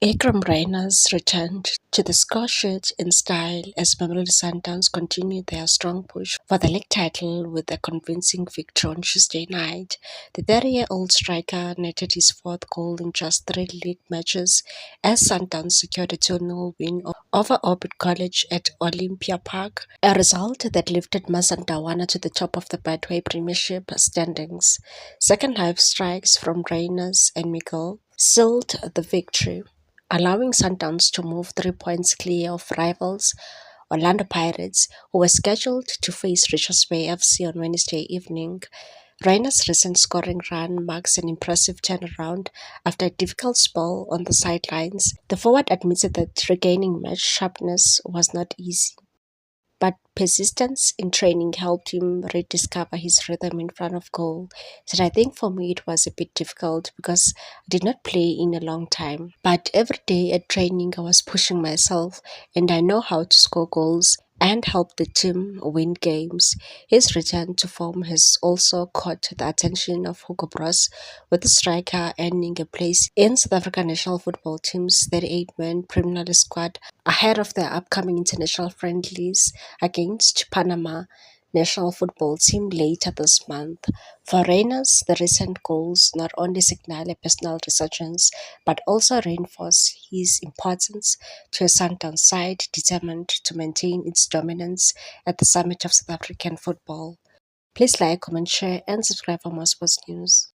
Akram Reynolds returned to the scoresheet in style as Mamelodi Sundowns continued their strong push for the league title with a convincing victory on Tuesday night. The 30-year-old striker netted his fourth goal in just three league matches as Sundowns secured a 2-0 win over Orbit College at Olympia Park, a result that lifted Mazandawana to the top of the Betway Premiership standings. Second half strikes from Reynolds and Miguel sealed the victory, allowing Sundowns to move 3 points clear of rivals Orlando Pirates, who were scheduled to face Richards Bay FC on Wednesday evening. Rainer's recent scoring run marks an impressive turnaround after a difficult spell on the sidelines. The forward admitted that regaining match sharpness was not easy, but persistence in training helped him rediscover his rhythm in front of goal. So I think for me it was a bit difficult because I did not play in a long time. But every day at training I was pushing myself and I know how to score goals and help the team win games. His return to form has also caught the attention of Hugo Bros, with the striker earning a place in South African national football team's 38-man Premier League squad ahead of their upcoming international friendlies against Panama national football team later this month. For Reynolds, the recent goals not only signal a personal resurgence but also reinforce his importance to a Sundown side determined to maintain its dominance at the summit of South African football. Please like, comment, share, and subscribe for more sports news.